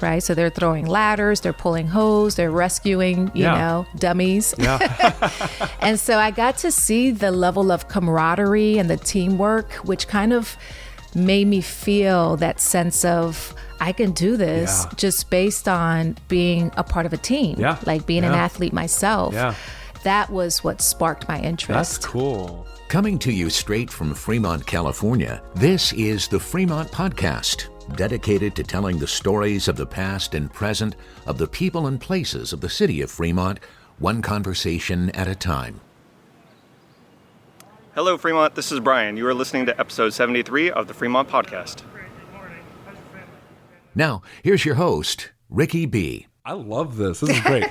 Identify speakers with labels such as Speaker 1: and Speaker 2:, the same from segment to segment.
Speaker 1: right? So they're throwing ladders, they're pulling hose, they're rescuing, you know, dummies.
Speaker 2: Yeah.
Speaker 1: And so I got to see the level of camaraderie and the teamwork, which kind of made me feel that sense of, I can do this just based on being a part of a team, like being an athlete myself.
Speaker 2: Yeah.
Speaker 1: That was what sparked my interest.
Speaker 2: That's cool.
Speaker 3: Coming to you straight from Fremont, California, this is the Fremont Podcast, dedicated to telling the stories of the past and present of the people and places of the city of Fremont, one conversation at a time.
Speaker 4: Hello, Fremont. This is Brian. You are listening to episode 73 of the Fremont Podcast.
Speaker 3: Now, here's your host, Ricky B.
Speaker 2: I love this. This is great.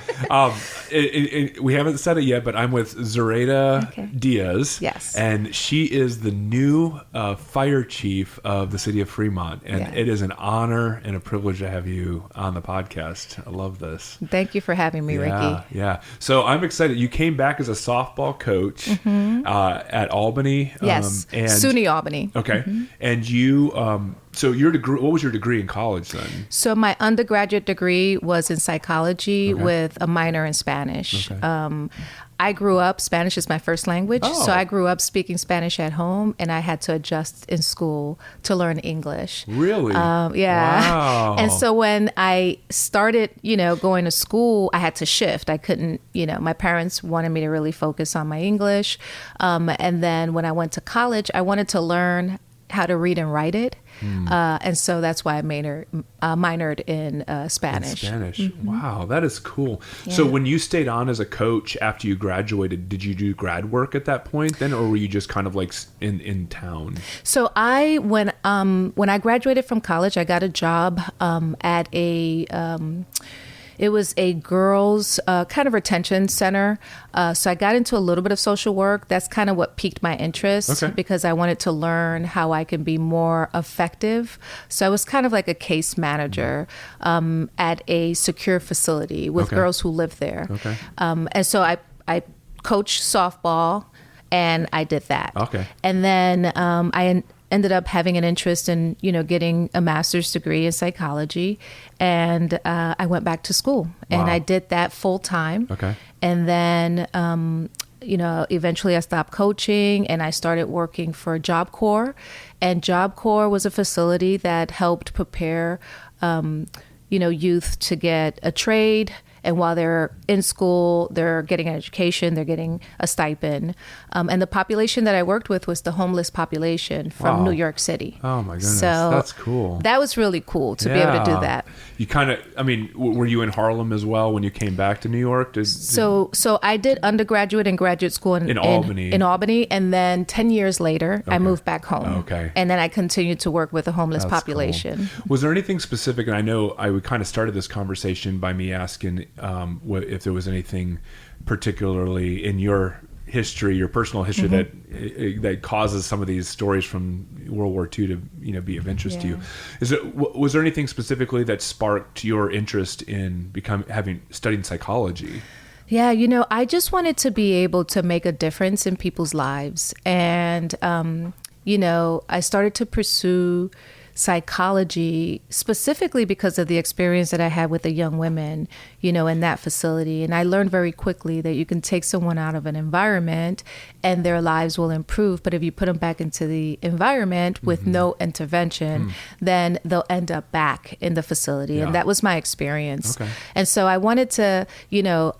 Speaker 2: We haven't said it yet, but I'm with Zoraida Diaz.
Speaker 1: Yes.
Speaker 2: And she is the new fire chief of the city of Fremont. And it is an honor and a privilege to have you on the podcast. I love this.
Speaker 1: Thank you for having me, Ricky.
Speaker 2: Yeah. So I'm excited. You came back as a softball coach at Albany.
Speaker 1: Yes.
Speaker 2: And
Speaker 1: SUNY Albany.
Speaker 2: Okay. And you... So your degree, what was your degree in college then?
Speaker 1: So my undergraduate degree was in psychology with a minor in Spanish.
Speaker 2: Okay.
Speaker 1: I grew up, Spanish is my first language, so I grew up speaking Spanish at home, and I had to adjust in school to learn English.
Speaker 2: Really?
Speaker 1: Yeah.
Speaker 2: Wow.
Speaker 1: And so when I started, going to school, I had to shift. I couldn't, my parents wanted me to really focus on my English. And then when I went to college, I wanted to learn how to read and write it. And so that's why I minored in Spanish.
Speaker 2: Wow, that is cool. Yeah. So when you stayed on as a coach after you graduated, did you do grad work at that point then, or were you just kind of like in town?
Speaker 1: So when I graduated from college, I got a job at it was a girls' kind of retention center. So I got into a little bit of social work. That's kind of what piqued my interest because I wanted to learn how I can be more effective. So I was kind of like a case manager at a secure facility with girls who live there. Okay. And so I coached softball, and I did that. Okay. And then I ended up having an interest in, getting a master's degree in psychology. And I went back to school and I did that full time. Okay. And then, eventually I stopped coaching and I started working for Job Corps. And Job Corps was a facility that helped prepare, youth to get a trade. And while they're in school, they're getting an education, they're getting a stipend. And the population that I worked with was the homeless population from New York City.
Speaker 2: Oh my goodness,
Speaker 1: so
Speaker 2: that's cool.
Speaker 1: That was really cool to be able to do that.
Speaker 2: You kind of, were you in Harlem as well when you came back to New York?
Speaker 1: So I did undergraduate and graduate school in Albany. In Albany, and then 10 years later, I moved back home. Okay. And then I continued to work with the homeless population.
Speaker 2: Cool. Was there anything specific, and I know we kind of started this conversation by me asking if there was anything particularly in your history, your personal history that causes some of these stories from World War II to be of interest to you. Was there anything specifically that sparked your interest in studying psychology?
Speaker 1: Yeah, I just wanted to be able to make a difference in people's lives, and I started to pursue psychology specifically because of the experience that I had with the young women, in that facility. And I learned very quickly that you can take someone out of an environment and their lives will improve. But if you put them back into the environment with no intervention, then they'll end up back in the facility. Yeah. And that was my experience. Okay. And so I wanted to,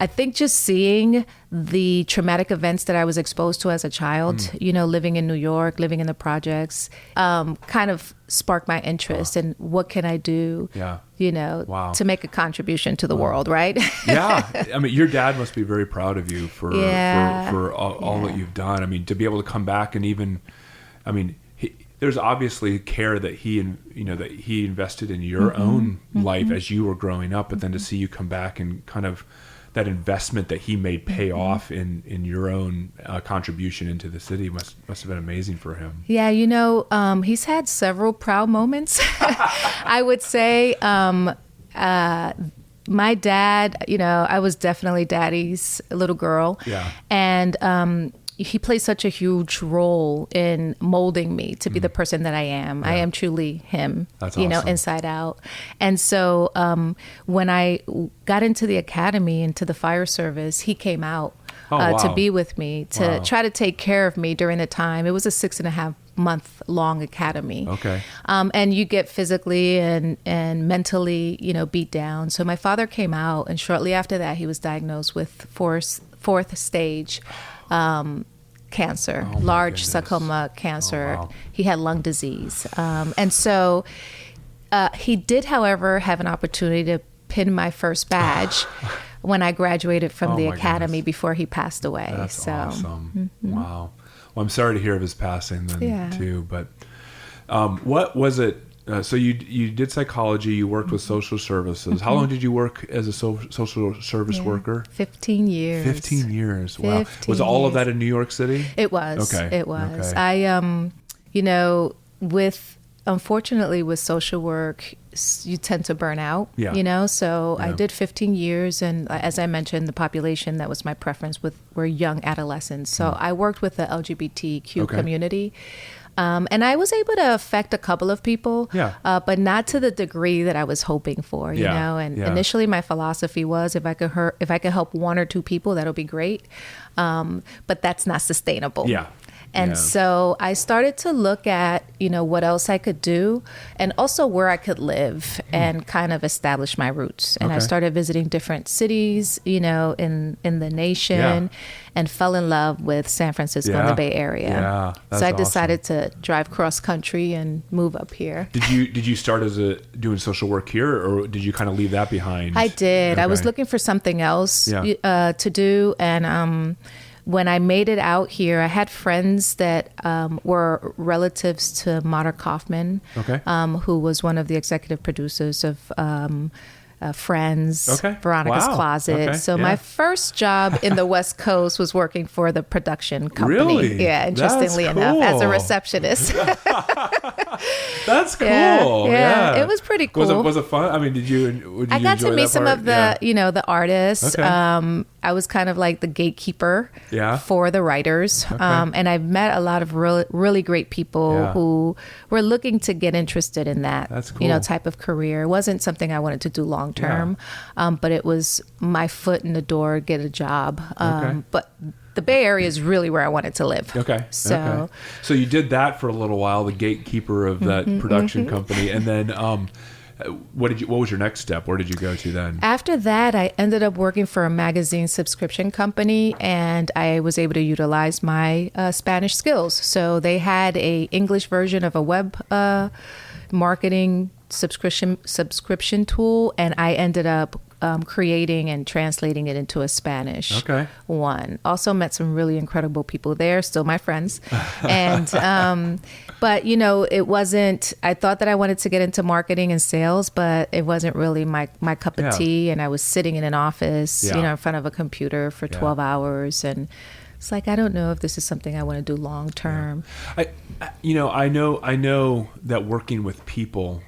Speaker 1: I think just seeing the traumatic events that I was exposed to as a child, living in New York, living in the projects, kind of sparked my interest in what can I do, to make a contribution to the world, right?
Speaker 2: Yeah. Your dad must be very proud of you for all that you've done. To be able to come back and even, there's obviously care that he invested in your own life as you were growing up, but then to see you come back and kind of that investment that he made pay off in your own contribution into the city must have been amazing for him.
Speaker 1: Yeah, he's had several proud moments. I would say my dad, I was definitely daddy's little girl. Yeah. And he plays such a huge role in molding me to be the person that I am. I am truly him,
Speaker 2: That's
Speaker 1: you know,
Speaker 2: awesome.
Speaker 1: inside out. And so when I got into the academy, into the fire service, he came out to be with me, to try to take care of me during the time. It was a 6.5-month long academy.
Speaker 2: Okay.
Speaker 1: And you get physically and mentally, you know, beat down. So my father came out, and shortly after that, he was diagnosed with fourth stage cancer, large sarcoma cancer.
Speaker 2: Oh, wow.
Speaker 1: He had lung disease. And so he did, however, have an opportunity to pin my first badge when I graduated from the academy before he passed away.
Speaker 2: That's
Speaker 1: so
Speaker 2: awesome. Wow. Well, I'm sorry to hear of his passing then too, but what was it? So you did psychology, you worked with social services. How long did you work as a social service worker?
Speaker 1: 15 years.
Speaker 2: 15 years. Wow.
Speaker 1: 15
Speaker 2: Was all of
Speaker 1: years.
Speaker 2: that in New York City?
Speaker 1: It was.
Speaker 2: Okay.
Speaker 1: It was.
Speaker 2: Okay.
Speaker 1: I, you know, unfortunately with social work, you tend to burn out, you know? So I did 15 years. And as I mentioned, the population that was my preference were young adolescents. So I worked with the LGBTQ community. And I was able to affect a couple of people, but not to the degree that I was hoping for, you know. And initially, my philosophy was if I could help one or two people, that'll be great. But that's not sustainable. And so I started to look at, you know, what else I could do, and also where I could live and kind of establish my roots. And I started visiting different cities, you know, in the nation, and fell in love with San Francisco and the Bay Area. So I decided to drive cross country and move up here.
Speaker 2: Did you start as doing social work here, or did you kind of leave that behind?
Speaker 1: I did. I was looking for something else to do, and when I made it out here, I had friends that were relatives to Marta Kaufman, who was one of the executive producers of Friends, Veronica's Closet. So my first job in the West Coast was working for the production company.
Speaker 2: Really?
Speaker 1: Yeah, interestingly enough, as a receptionist.
Speaker 2: That's cool.
Speaker 1: Yeah, it was pretty cool.
Speaker 2: Was it fun? I mean, did you
Speaker 1: I got to meet some of the, you know, the artists.
Speaker 2: Okay.
Speaker 1: I was kind of like the gatekeeper for the writers.
Speaker 2: Okay.
Speaker 1: And I've met a lot of really great people who were looking to get interested in that, you know, type of career. It wasn't something I wanted to do long term, but it was my foot in the door, get a job. But the Bay Area is really where I wanted to live. So
Speaker 2: you did that for a little while, the gatekeeper of that production company, and then what was your next step? Where did you go to then?
Speaker 1: After that, I ended up working for a magazine subscription company, and I was able to utilize my Spanish skills. So they had a English version of a web marketing subscription tool, and I ended up creating and translating it into a Spanish one. Also met some really incredible people there, still my friends. And but you know, it wasn't, I thought that I wanted to get into marketing and sales, but it wasn't really my cup of tea. And I was sitting in an office, you know, in front of a computer for 12 hours, and it's like, I don't know if this is something I want to do long term.
Speaker 2: I know that working with people,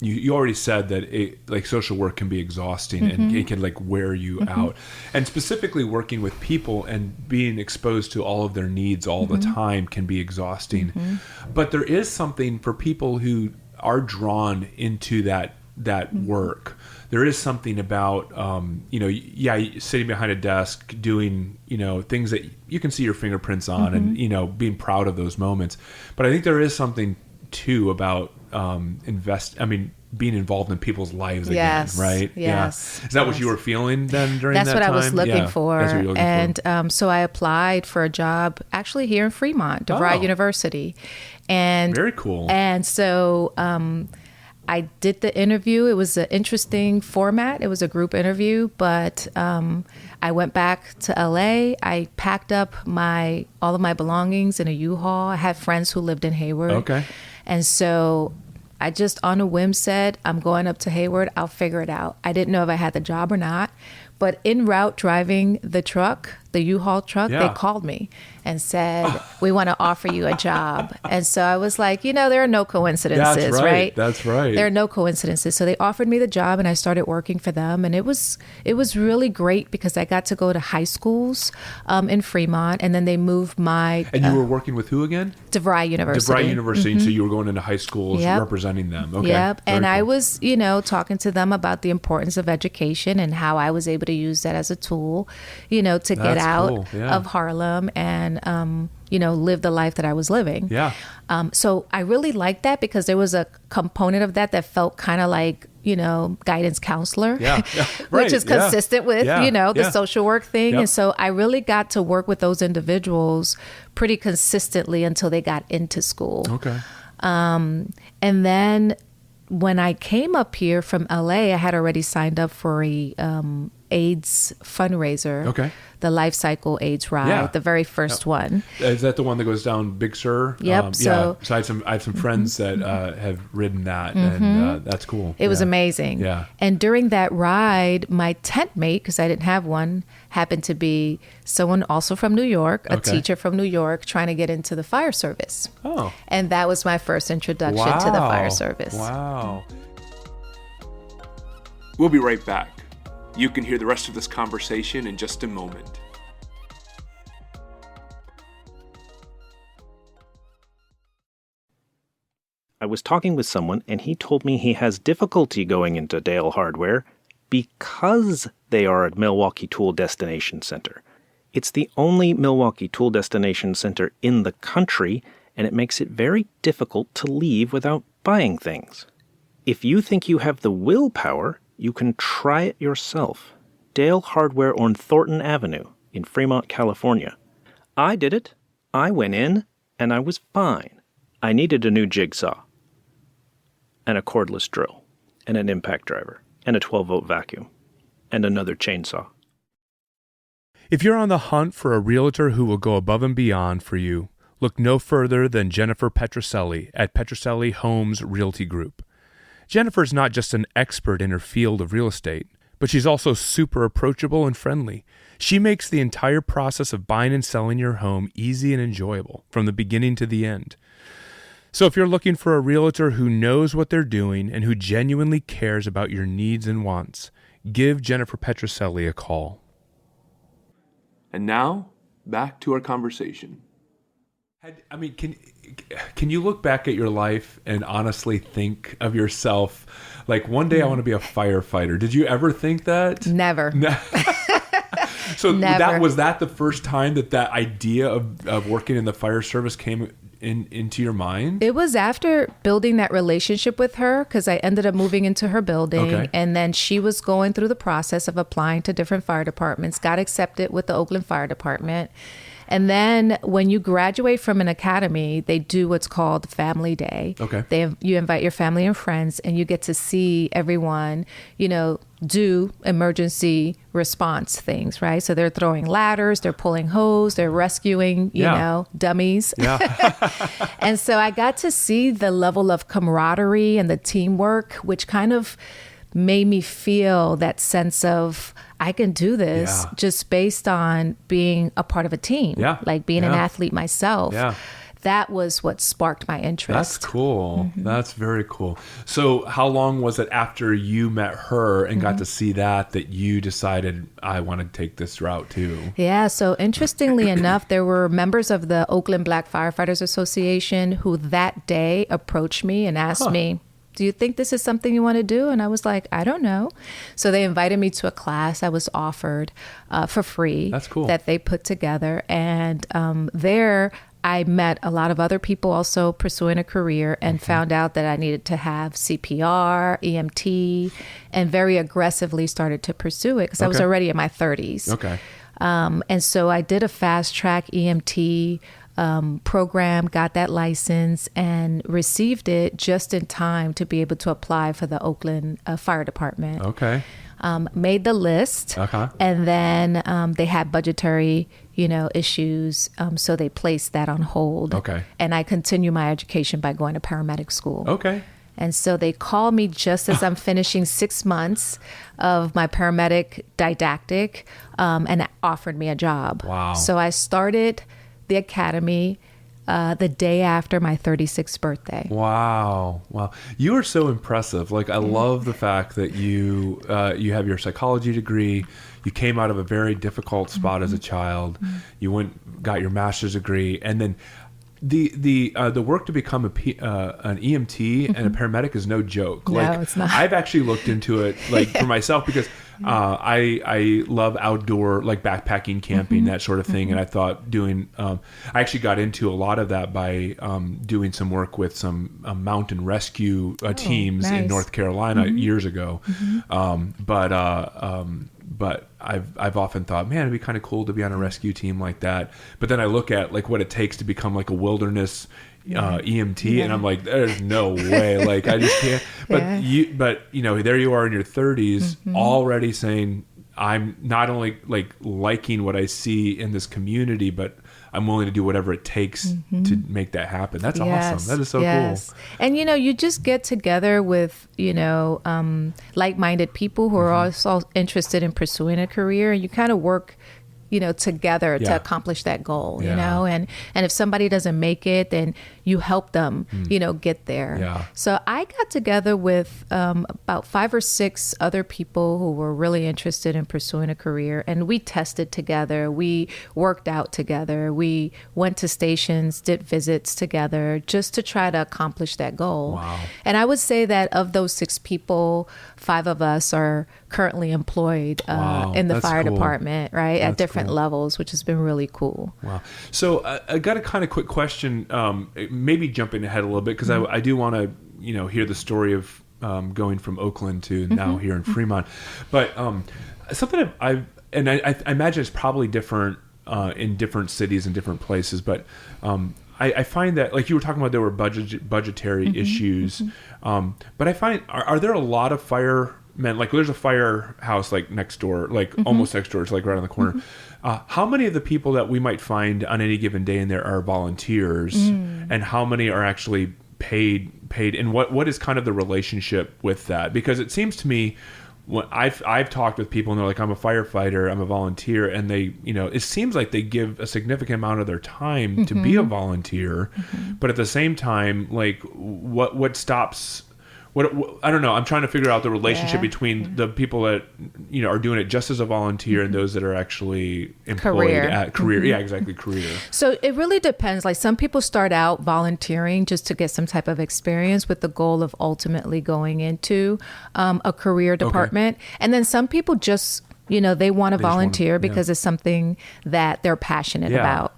Speaker 2: you already said that like social work can be exhausting and it can like wear you out, and specifically working with people and being exposed to all of their needs all the time can be exhausting. But there is something for people who are drawn into that work. There is something about, you know, sitting behind a desk doing, you know, things that you can see your fingerprints on and, you know, being proud of those moments. But I think there is something too about being involved in people's lives again, right?
Speaker 1: Yes.
Speaker 2: Is that what you were feeling then during that time?
Speaker 1: That's what I was looking for.
Speaker 2: That's what you were looking
Speaker 1: for. So I applied for a job actually here in Fremont, DeVry University. And
Speaker 2: very cool.
Speaker 1: And so I did the interview. It was an interesting format. It was a group interview, but I went back to LA. I packed up all of my belongings in a U-Haul. I had friends who lived in Hayward. And so I just on a whim said, I'm going up to Hayward. I'll figure it out. I didn't know if I had the job or not, But en route driving the truck, the U-Haul truck, they called me and said, we want to offer you a job. And so I was like, there are no coincidences, right?
Speaker 2: That's right.
Speaker 1: There are no coincidences. So they offered me the job and I started working for them. And it was really great because I got to go to high schools in Fremont, and then they moved my...
Speaker 2: And you were working with who again?
Speaker 1: DeVry University.
Speaker 2: DeVry University. And so you were going into high schools representing them. Okay.
Speaker 1: Yep. And
Speaker 2: cool.
Speaker 1: I was, talking to them about the importance of education and how I was able to use that as a tool, to get out of Harlem and, live the life that I was living.
Speaker 2: Yeah.
Speaker 1: So I really liked that because there was a component of that felt kind of like, guidance counselor, which is consistent with, the social work thing. Yep. And so I really got to work with those individuals pretty consistently until they got into school.
Speaker 2: Okay.
Speaker 1: And then when I came up here from LA, I had already signed up for a AIDS fundraiser.
Speaker 2: Okay.
Speaker 1: The Life Cycle AIDS Ride, the very first one.
Speaker 2: Is that the one that goes down Big Sur?
Speaker 1: Yep.
Speaker 2: So I have some friends that have ridden that, and that's cool.
Speaker 1: It was amazing.
Speaker 2: Yeah.
Speaker 1: And during that ride, my tent mate, because I didn't have one, happened to be someone also from New York, a teacher from New York, trying to get into the fire service.
Speaker 2: Oh.
Speaker 1: And that was my first introduction to the fire service.
Speaker 2: Wow. We'll be right back. You can hear the rest of this conversation in just a moment.
Speaker 5: I was talking with someone and he told me he has difficulty going into Dale Hardware because they are at Milwaukee Tool Destination Center. It's the only Milwaukee Tool Destination Center in the country, and it makes it very difficult to leave without buying things. If you think you have the willpower, you can try it yourself. Dale Hardware on Thornton Avenue in Fremont, California. I did it. I went in, and I was fine. I needed a new jigsaw, and a cordless drill, and an impact driver, and a 12-volt vacuum, and another chainsaw.
Speaker 6: If you're on the hunt for a realtor who will go above and beyond for you, look no further than Jennifer Petroselli at Petroselli Homes Realty Group. Jennifer's not just an expert in her field of real estate, but she's also super approachable and friendly. She makes the entire process of buying and selling your home easy and enjoyable from the beginning to the end. So if you're looking for a realtor who knows what they're doing and who genuinely cares about your needs and wants, give Jennifer Petroselli a call.
Speaker 2: And now, back to our conversation. I mean, can you look back at your life and honestly think of yourself like one day I want to be a firefighter? Did you ever think that?
Speaker 1: Never.
Speaker 2: So
Speaker 1: Never.
Speaker 2: Was that the first time that idea of working in the fire service came into your mind?
Speaker 1: It was after building that relationship with her, because I ended up moving into her building, and then she was going through the process of applying to different fire departments, got accepted with the Oakland Fire Department. And then when you graduate from an academy, they do what's called Family Day.
Speaker 2: Okay.
Speaker 1: You invite your family and friends, and you get to see everyone, do emergency response things, right? So they're throwing ladders, they're pulling hose, they're rescuing, dummies.
Speaker 2: Yeah.
Speaker 1: And so I got to see the level of camaraderie and the teamwork, which kind of made me feel that sense of I can do this just based on being a part of a team, like being an athlete myself.
Speaker 2: Yeah.
Speaker 1: That was what sparked my interest.
Speaker 2: That's cool. Mm-hmm. That's very cool. So how long was it after you met her and got to see that you decided I want to take this route too?
Speaker 1: Yeah. So interestingly enough, there were members of the Oakland Black Firefighters Association who that day approached me and asked me, do you think this is something you want to do? And I was like, I don't know. So they invited me to a class I was offered for free.
Speaker 2: That's cool.
Speaker 1: That they put together. And there I met a lot of other people also pursuing a career and found out that I needed to have CPR, EMT, and very aggressively started to pursue it because I was already in my 30s.
Speaker 2: Okay.
Speaker 1: And so I did a fast track EMT program, got that license, and received it just in time to be able to apply for the Oakland Fire Department.
Speaker 2: Okay.
Speaker 1: Made the list, and then they had budgetary, issues, so they placed that on hold.
Speaker 2: Okay.
Speaker 1: And I continue my education by going to paramedic school.
Speaker 2: Okay.
Speaker 1: And so they called me just as I'm finishing 6 months of my paramedic didactic, and offered me a job.
Speaker 2: Wow.
Speaker 1: So I started the academy the day after my 36th birthday.
Speaker 2: Wow. You are so impressive. Like, I love the fact that you have your psychology degree. You came out of a very difficult spot as a child. You got your master's degree, and then the work to become an EMT and a paramedic is no joke.
Speaker 1: No,
Speaker 2: Like,
Speaker 1: it's not.
Speaker 2: I've actually looked into it, like, for myself, because I love outdoor, like, backpacking, camping, that sort of thing. And I thought I actually got into a lot of that by doing some work with some mountain rescue teams in North Carolina years ago. But I've often thought, man, it'd be kind of cool to be on a rescue team like that. But then I look at, like, what it takes to become, like, a wilderness EMT, and I'm like, there's no way. Like, I just can't. But you know, there you are in your 30s, already saying, I'm not only, like, liking what I see in this community, but I'm willing to do whatever it takes to make that happen. That's awesome. That is so cool.
Speaker 1: And, you know, you just get together with, you know, like-minded people who are also interested in pursuing a career, and you kind of work, you know, together to accomplish that goal, you know, and if somebody doesn't make it, then you help them, you know, get there.
Speaker 2: Yeah.
Speaker 1: So I got together with about 5 or 6 other people who were really interested in pursuing a career, and we tested together. We worked out together. We went to stations, did visits together just to try to accomplish that goal.
Speaker 2: Wow.
Speaker 1: And I would say that of those 6 people, 5 of us are currently employed in the fire department, right? At different levels, which has been really cool.
Speaker 2: Wow. So I got a kind of quick question, maybe jumping ahead a little bit, because I do want to, you know, hear the story of going from Oakland to now here in Fremont. But something I imagine it's probably different in different cities and different places, but I find that, like you were talking about, there were budgetary issues, but I find, are there a lot of firemen, like there's a firehouse like next door, like almost next door, it's like right on the corner. How many of the people that we might find on any given day in there are volunteers, and how many are actually paid, and what is kind of the relationship with that? Because it seems to me, when I've talked with people and they're like, I'm a firefighter, I'm a volunteer, and they, you know, it seems like they give a significant amount of their time to be a volunteer, but at the same time, like, what stops? What I don't know. I'm trying to figure out the relationship between the people that, you know, are doing it just as a volunteer and those that are actually employed at career. Yeah, exactly, career.
Speaker 1: So it really depends. Like, some people start out volunteering just to get some type of experience with the goal of ultimately going into a career department, and then some people just, you know, they want to volunteer because it's something that they're passionate about.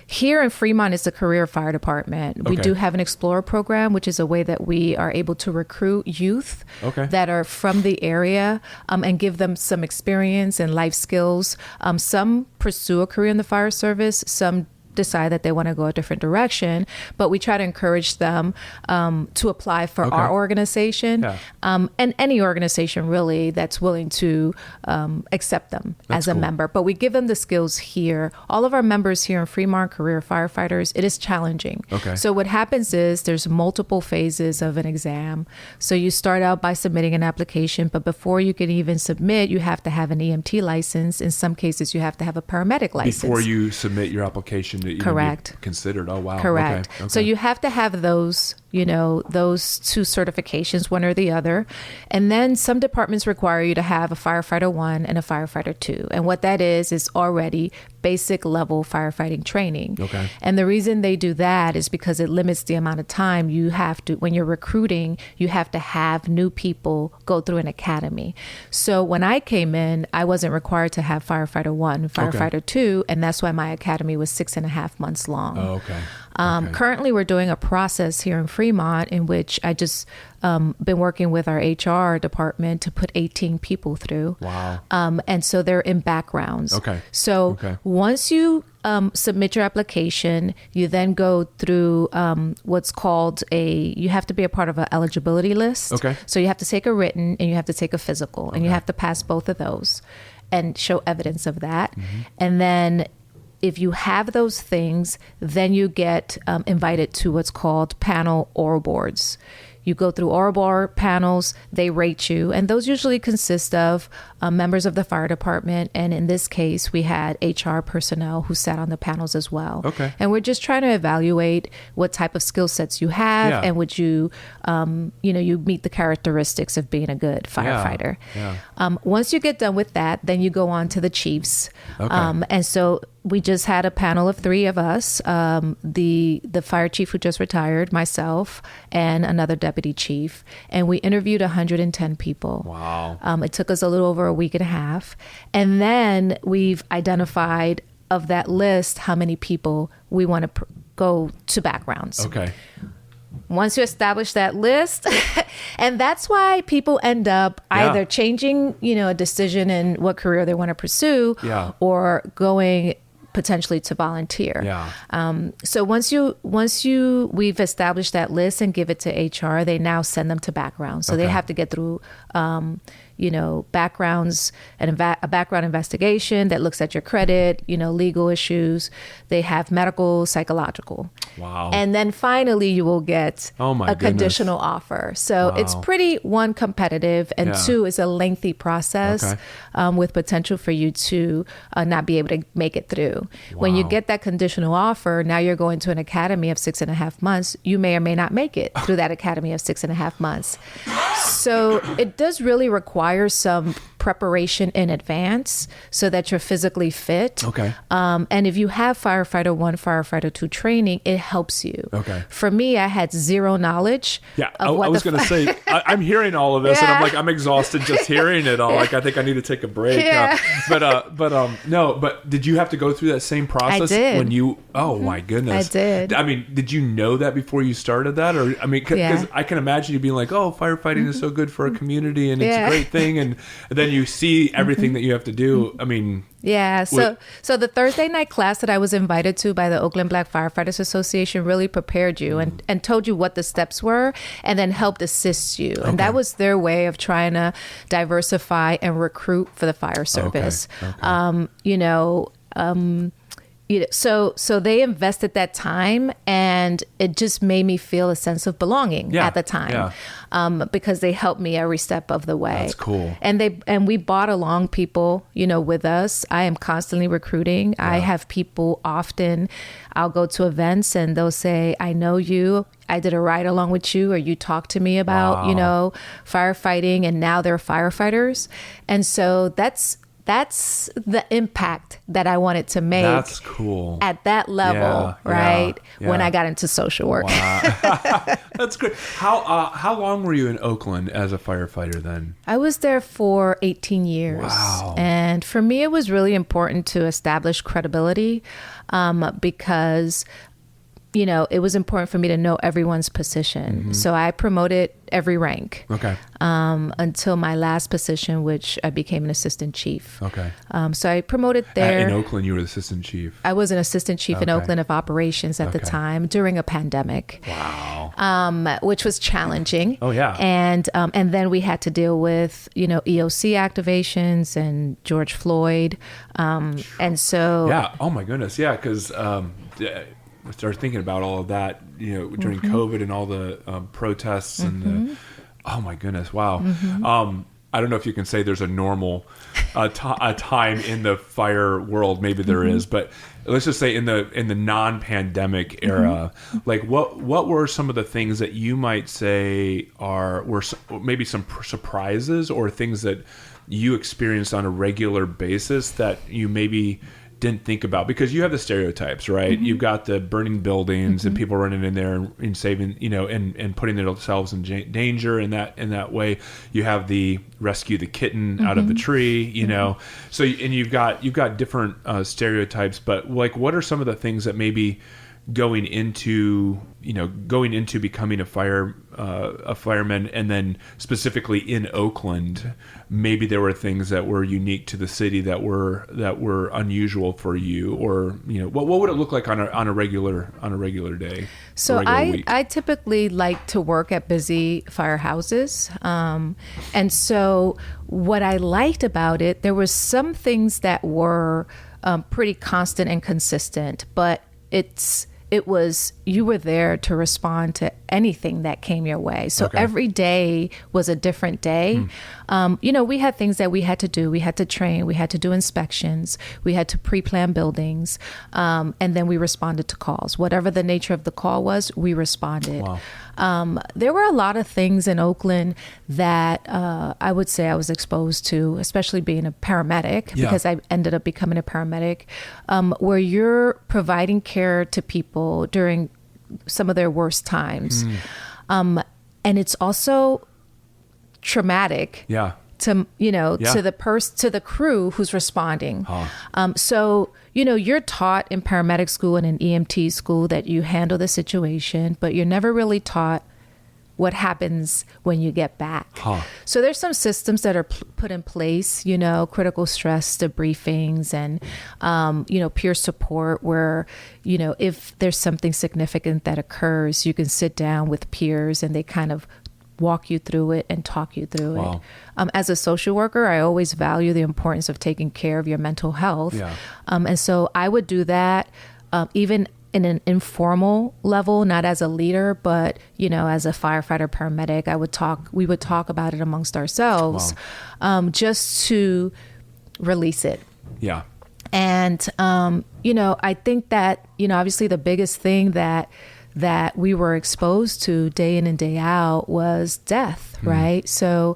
Speaker 1: Here in Fremont is the career fire department. We do have an Explorer program, which is a way that we are able to recruit youth that are from the area and give them some experience and life skills. Some pursue a career in the fire service. Some decide that they want to go a different direction, but we try to encourage them to apply for our organization, and any organization really that's willing to accept them as a member. But we give them the skills here. All of our members here in Fremont, career firefighters, it is challenging. So what happens is there's multiple phases of an exam. So you start out by submitting an application, but before you can even submit, you have to have an EMT license. In some cases, you have to have a paramedic license.
Speaker 2: Before you submit your application to even be considered. Oh, wow.
Speaker 1: Correct. Okay. So you have to have those, you know, those 2 certifications, one or the other. And then some departments require you to have a firefighter 1 and a firefighter 2. And what that is already basic level firefighting training. And the reason they do that is because it limits the amount of time you have to, when you're recruiting, you have to have new people go through an academy. So when I came in, I wasn't required to have firefighter 1, firefighter 2, and that's why my academy was 6.5 months long. Currently, we're doing a process here in Fremont in which I just been working with our HR department to put 18 people through. And so they're in backgrounds. So once you submit your application, you then go through what's called you have to be a part of an eligibility list. So you have to take a written and you have to take a physical, and you have to pass both of those and show evidence of that. And then if you have those things, then you get invited to what's called panel oral boards. you go through Ouroboros panels, they rate you, and those usually consist of members of the fire department. And in this case, we had HR personnel who sat on the panels as well.
Speaker 2: Okay.
Speaker 1: And we're just trying to evaluate what type of skill sets you have and would you, you meet the characteristics of being a good firefighter. Once you get done with that, then you go on to the chiefs. And so we just had a panel of 3 of us, the fire chief who just retired, myself, and another deputy chief. And we interviewed 110 people.
Speaker 2: Wow.
Speaker 1: It took us a little over a week and a half. And then we've identified of that list how many people we want to go to backgrounds.
Speaker 2: Okay.
Speaker 1: Once you establish that list, and that's why people end up either changing, a decision in what career they want to pursue or going potentially to volunteer. So once we've established that list and give it to HR, they now send them to background. So they have to get through, backgrounds and a background investigation that looks at your credit, legal issues. They have medical, psychological.
Speaker 2: Wow.
Speaker 1: And then finally you will get a conditional offer. So it's pretty, 1, competitive, and 2, is a lengthy process with potential for you to not be able to make it through. When you get that conditional offer, now you're going to an academy of 6.5 months. You may or may not make it through that academy of 6.5 months. So it does really require some preparation in advance so that you're physically fit.
Speaker 2: Okay.
Speaker 1: And if you have firefighter 1, firefighter 2 training, it helps you.
Speaker 2: Okay.
Speaker 1: For me, I had zero knowledge.
Speaker 2: I was going to say, I'm hearing all of this and I'm exhausted just hearing it all. Like, I think I need to take a break. But did you have to go through that same process?
Speaker 1: I did.
Speaker 2: When you, my goodness.
Speaker 1: I did.
Speaker 2: I mean, did you know that before you started that? Or, I mean, because I can imagine you being like, firefighting is so good for a community and it's a great thing. And then you see everything that you have to do. I mean... So the Thursday night class that I was invited to by the Oakland Black Firefighters Association really prepared you and told you what the steps were and then helped assist you. And that was their way of trying to diversify and recruit for the fire service. So they invested that time, and it just made me feel a sense of belonging at the time, because they helped me every step of the way. That's cool.
Speaker 1: And we brought along people, with us. I am constantly recruiting. I have people often. I'll go to events and they'll say, "I know you. I did a ride along with you, or you talked to me about, firefighting," and now they're firefighters. And so that's the impact that I wanted to make.
Speaker 2: That's cool.
Speaker 1: At that level, right?
Speaker 2: Yeah.
Speaker 1: When I got into social work.
Speaker 2: Wow. That's great. How long were you in Oakland as a firefighter then?
Speaker 1: I was there for 18 years.
Speaker 2: Wow.
Speaker 1: And for me, it was really important to establish credibility, because it was important for me to know everyone's position. Mm-hmm. So I promoted every rank.
Speaker 2: Okay.
Speaker 1: Until my last position, which I became an assistant chief.
Speaker 2: Okay.
Speaker 1: So I promoted there.
Speaker 2: In Oakland, you were the assistant chief.
Speaker 1: I was an assistant chief in Oakland of operations at the time during a pandemic.
Speaker 2: Wow.
Speaker 1: Which was challenging.
Speaker 2: Oh yeah.
Speaker 1: And then we had to deal with EOC activations and George Floyd, and so.
Speaker 2: Yeah. Oh my goodness. Yeah, because. I started thinking about all of that, during COVID and all the protests and oh my goodness, wow. I don't know if you can say there's a normal a time in the fire world. Maybe there is, but let's just say in the non-pandemic era, like what were some of the things that you might say were maybe some surprises or things that you experienced on a regular basis that you maybe didn't think about? Because you have the stereotypes, right? You've got the burning buildings and people running in there and saving, and putting themselves in danger in that way. You have the rescue the kitten out of the tree, So and you've got different stereotypes, but like what are some of the things that maybe going into becoming a fireman, and then specifically in Oakland, maybe there were things that were unique to the city that were unusual for you, or what would it look like on a regular day?
Speaker 1: So I typically like to work at busy firehouses, and so what I liked about it, there were some things that were pretty constant and consistent, but it was you were there to respond to anything that came your way. So every day was a different day. We had things that we had to do. We had to train. We had to do inspections. We had to pre-plan buildings. And then we responded to calls. Whatever the nature of the call was, we responded. Wow. There were a lot of things in Oakland that I would say I was exposed to, especially being a paramedic, because I ended up becoming a paramedic, where you're providing care to people during some of their worst times. And it's also traumatic to, to the crew who's responding. So, you're taught in paramedic school and in EMT school that you handle the situation, but you're never really taught what happens when you get back. So there's some systems that are put in place, critical stress debriefings and, peer support where, if there's something significant that occurs, you can sit down with peers and they kind of walk you through it and talk you through it. As a social worker, I always value the importance of taking care of your mental health. And so I would do that even in an informal level, not as a leader, but, as a firefighter, paramedic, we would talk about it amongst ourselves, just to release it. And, I think that, obviously the biggest thing that we were exposed to day in and day out was death, right? So,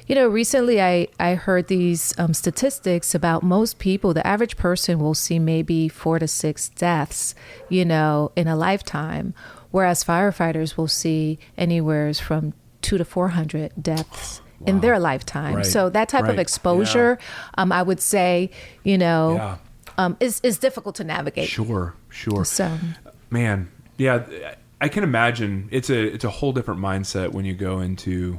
Speaker 1: recently I heard these statistics about most people. The average person will see maybe 4 to 6 deaths, in a lifetime, whereas firefighters will see anywhere from 200 to 400 deaths in their lifetime. So that type of exposure, I would say, is difficult to navigate.
Speaker 2: Sure.
Speaker 1: So,
Speaker 2: man, yeah. I can imagine it's a whole different mindset when you go into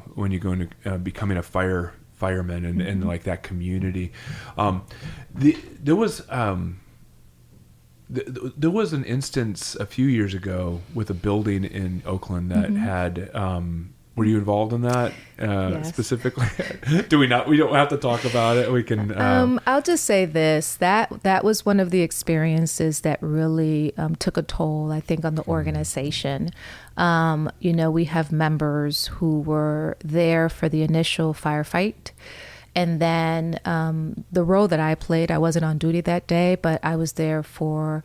Speaker 2: becoming a fireman and like that community. There was an instance a few years ago with a building in Oakland that had. Were you involved in that specifically? We don't have to talk about it. We can.
Speaker 1: I'll just say this: that was one of the experiences that really took a toll, I think, on the organization. We have members who were there for the initial firefight. And then the role that I played, I wasn't on duty that day, but I was there for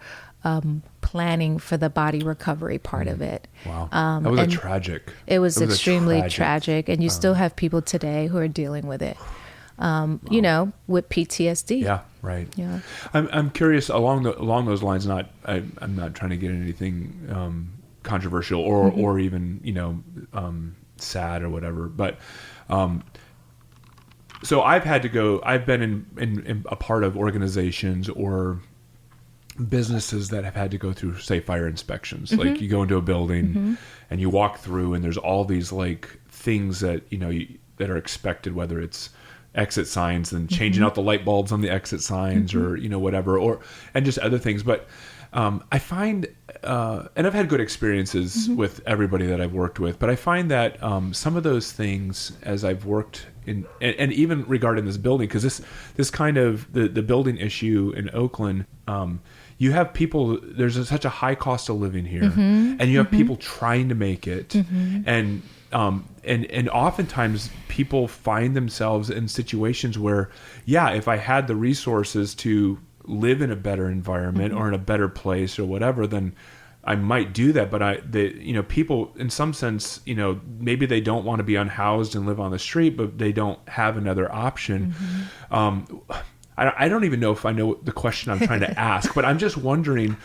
Speaker 1: planning for the body recovery part of it.
Speaker 2: Wow. That was tragic.
Speaker 1: It was extremely tragic. And you still have people today who are dealing with it, with PTSD.
Speaker 2: Yeah, right.
Speaker 1: Yeah.
Speaker 2: I'm curious along those lines, I'm not trying to get anything controversial or even, sad or whatever, but so I've been in a part of organizations or businesses that have had to go through, say, fire inspections. Like you go into a building and you walk through and there's all these like things that, that are expected, whether it's exit signs and changing out the light bulbs on the exit signs or, whatever, and just other things. But I find, and I've had good experiences with everybody that I've worked with, but I find that some of those things as I've worked in, and even regarding this building, because this kind of, the building issue in Oakland, you have people, there's such a high cost of living here, and you have people trying to make it, and oftentimes people find themselves in situations where, if I had the resources to live in a better environment or in a better place or whatever, then I might do that. But people in some sense, maybe they don't want to be unhoused and live on the street, but they don't have another option. I don't even know if I know the question I'm trying to ask, but I'm just wondering,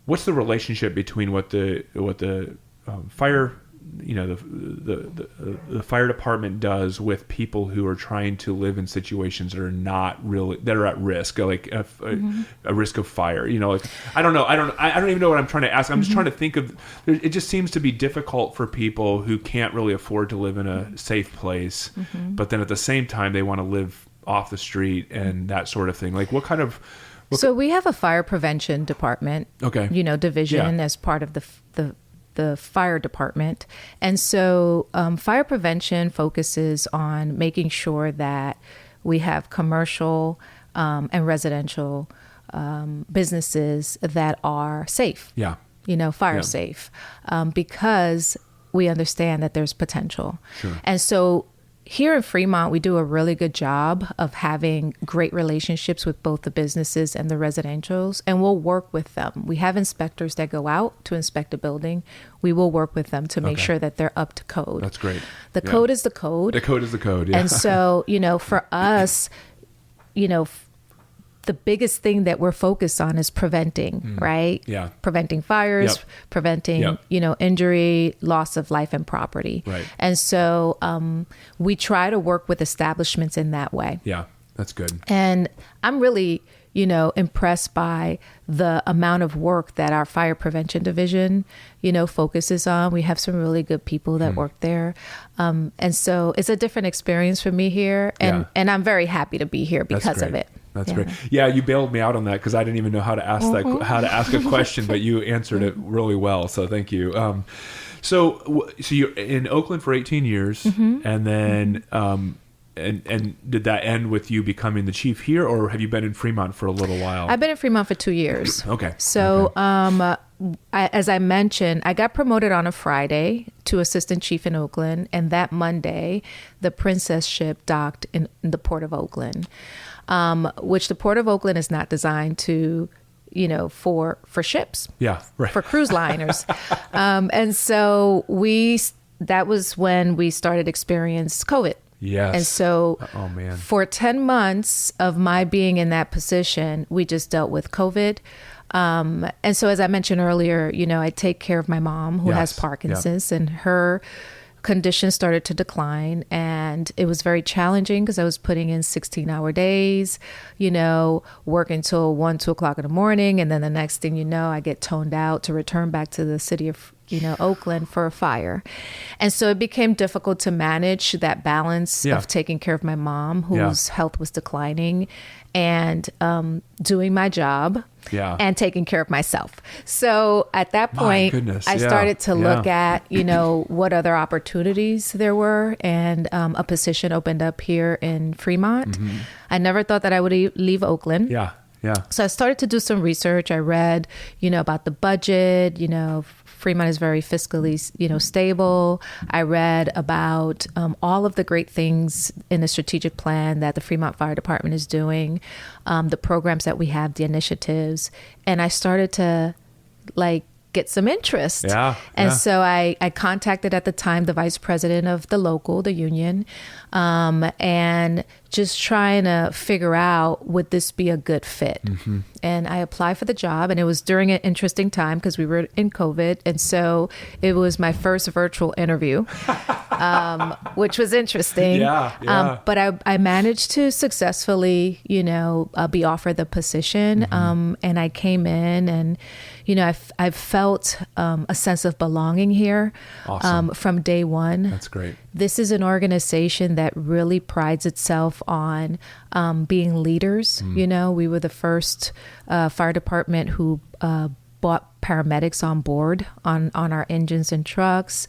Speaker 2: what's the relationship between what the fire, the fire department does with people who are trying to live in situations that are not really, that are at risk, like a risk of fire. I don't know. I don't even know what I'm trying to ask. I'm just trying to think of. It just seems to be difficult for people who can't really afford to live in a safe place, but then at the same time they want to live off the street and that sort of thing. Like what kind of...
Speaker 1: So we have a fire prevention department, division as part of the fire department. And so fire prevention focuses on making sure that we have commercial and residential businesses that are safe. fire safe, because we understand that there's potential.
Speaker 2: Sure.
Speaker 1: And so here in Fremont, we do a really good job of having great relationships with both the businesses and the residentials, and we'll work with them. We have inspectors that go out to inspect a building. We will work with them to make sure that they're up to code.
Speaker 2: That's great.
Speaker 1: The code is the code.
Speaker 2: The code is the code, yeah.
Speaker 1: And so, for us, the biggest thing that we're focused on is preventing, right?
Speaker 2: Yeah.
Speaker 1: Preventing fires, preventing, injury, loss of life and property.
Speaker 2: Right.
Speaker 1: And so we try to work with establishments in that way.
Speaker 2: Yeah, that's good.
Speaker 1: And I'm really, impressed by the amount of work that our fire prevention division, focuses on. We have some really good people that work there. And so it's a different experience for me here. And I'm very happy to be here because of it.
Speaker 2: That's great. Yeah, you bailed me out on that because I didn't even know how to ask how to ask a question, but you answered it really well. So thank you. So you're in Oakland for 18 years, and then and did that end with you becoming the chief here, or have you been in Fremont for a little while?
Speaker 1: I've been in Fremont for 2 years.
Speaker 2: Okay.
Speaker 1: So as I mentioned, I got promoted on a Friday to assistant chief in Oakland, and that Monday, the Princess ship docked in the Port of Oakland. Which the Port of Oakland is not designed to, for ships.
Speaker 2: Yeah, right.
Speaker 1: For cruise liners. And so that was when we started experience COVID.
Speaker 2: Yes.
Speaker 1: And so for 10 months of my being in that position, we just dealt with COVID. And so as I mentioned earlier, I take care of my mom who has Parkinson's, and her condition started to decline, and it was very challenging because I was putting in 16-hour days, working till 2 o'clock in the morning. And then the next thing I get toned out to return back to the city of, Oakland for a fire. And so it became difficult to manage that balance of taking care of my mom, whose health was declining, and doing my job and taking care of myself. So at that point, I started to look at, what other opportunities there were, and a position opened up here in Fremont. I never thought that I would leave Oakland.
Speaker 2: Yeah.
Speaker 1: So I started to do some research. I read, about the budget, Fremont is very fiscally, stable. I read about all of the great things in the strategic plan that the Fremont Fire Department is doing, the programs that we have, the initiatives, and I started to get some interest. And so I contacted at the time the vice president of the union, and just trying to figure out, would this be a good fit? And I applied for the job, and it was during an interesting time because we were in COVID. And so it was my first virtual interview, which was interesting. But I managed to successfully, be offered the position. And I came in, and, I've felt a sense of belonging here from day one.
Speaker 2: That's great.
Speaker 1: This is an organization that really prides itself on being leaders. We were the first fire department who bought paramedics on board on our engines and trucks.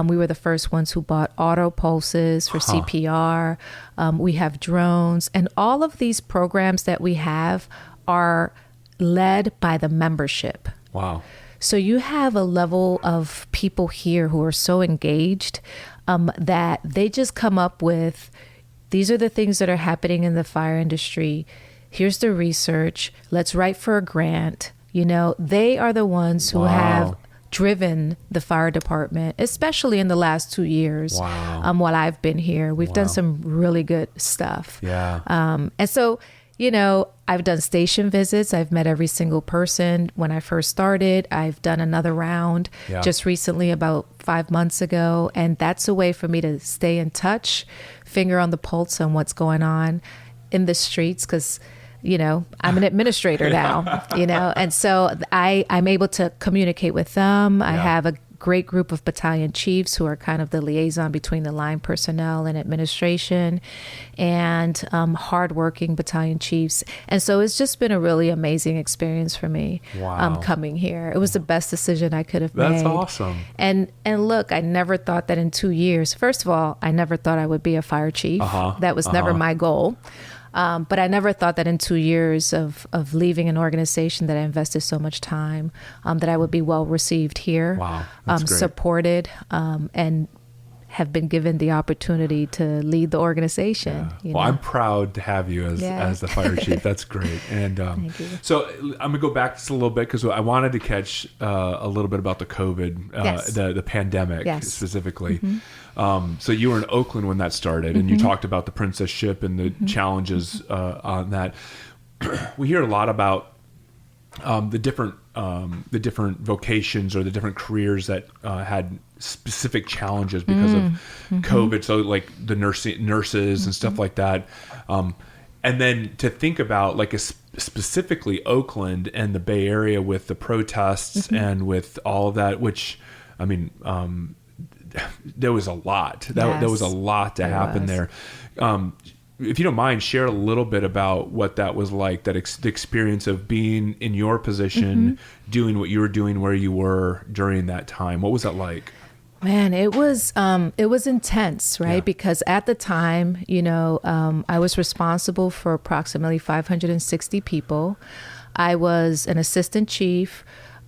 Speaker 1: We were the first ones who bought auto pulses for CPR. We have drones, and all of these programs that we have are led by the membership.
Speaker 2: Wow.
Speaker 1: So you have a level of people here who are so engaged that they just come up with, these are the things that are happening in the fire industry. Here's the research. Let's write for a grant. They are the ones who have driven the fire department, especially in the last 2 years. While I've been here, we've done some really good stuff. And so, I've done station visits. I've met every single person when I first started. I've done another round just recently, about 5 months ago. And that's a way for me to stay in touch, finger on the pulse on what's going on in the streets, because I'm an administrator now, and so I'm able to communicate with them. I have a great group of battalion chiefs who are kind of the liaison between the line personnel and administration, and hardworking battalion chiefs. And so it's just been a really amazing experience for me coming here. It was the best decision I could have made.
Speaker 2: That's awesome.
Speaker 1: And look, I never thought that in 2 years, first of all, I never thought I would be a fire chief. That was never my goal. But I never thought that in 2 years of leaving an organization that I invested so much time, that I would be well received here.
Speaker 2: Wow, that's great.
Speaker 1: Supported, and have been given the opportunity to lead the organization.
Speaker 2: Yeah. Well, I'm proud to have you as the fire chief. That's great. And
Speaker 1: Thank you.
Speaker 2: So I'm gonna go back just a little bit because I wanted to catch a little bit about the COVID,
Speaker 1: Yes.
Speaker 2: the pandemic specifically. So you were in Oakland when that started, and you talked about the Princess Ship and the challenges on that. We hear a lot about the different vocations or the different careers that had specific challenges because of COVID. So like the nurses and stuff like that. And then to think about like specifically Oakland and the Bay Area with the protests and with all of that, which, I mean, there was a lot. There was a lot to happen there. If you don't mind, share a little bit about what that was like, the experience of being in your position, doing what you were doing where you were during that time. What was that like?
Speaker 1: Man, it was intense, right?
Speaker 2: Yeah.
Speaker 1: Because at the time, I was responsible for approximately 560 people. I was an assistant chief.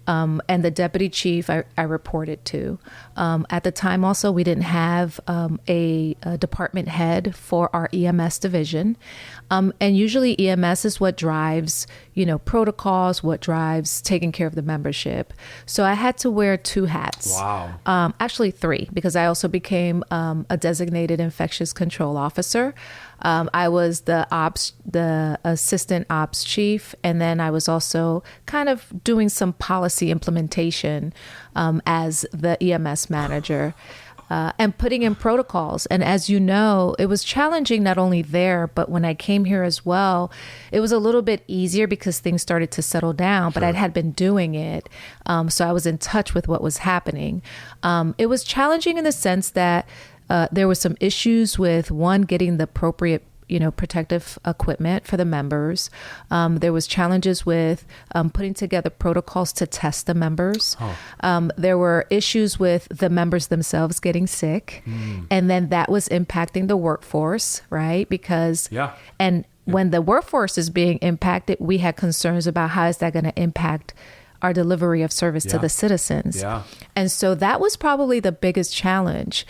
Speaker 1: And the deputy chief I reported to. At the time also, we didn't have a department head for our EMS division. And usually EMS is what drives, protocols, what drives taking care of the membership. So I had to wear 2 hats.
Speaker 2: Wow.
Speaker 1: Actually 3, because I also became a designated infectious control officer. I was the assistant ops chief, and then I was also kind of doing some policy implementation as the EMS manager, and putting in protocols. And as you know, it was challenging not only there, but when I came here as well, it was a little bit easier because things started to settle down, but I had been doing it. So I was in touch with what was happening. It was challenging in the sense that there were some issues with, one, getting the appropriate protective equipment for the members. There was challenges with putting together protocols to test the members. There were issues with the members themselves getting sick. And then that was impacting the workforce, right? Because, when the workforce is being impacted, we had concerns about how is that going to impact our delivery of service to the citizens. And so that was probably the biggest challenge.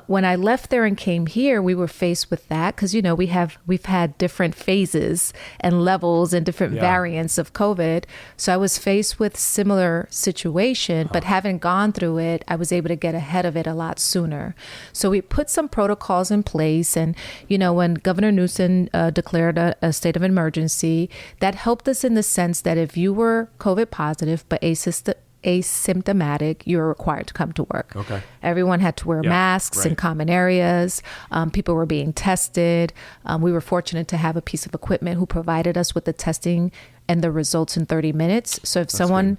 Speaker 1: When I left there and came here, we were faced with that because, we've had different phases and levels and different variants of COVID. So I was faced with similar situation, but having gone through it, I was able to get ahead of it a lot sooner. So we put some protocols in place. And, when Governor Newsom declared a state of emergency, that helped us in the sense that if you were COVID positive, but asymptomatic, you were required to come to work.
Speaker 2: Okay.
Speaker 1: Everyone had to wear masks in common areas. People were being tested. We were fortunate to have a piece of equipment who provided us with the testing and the results in 30 minutes. So if someone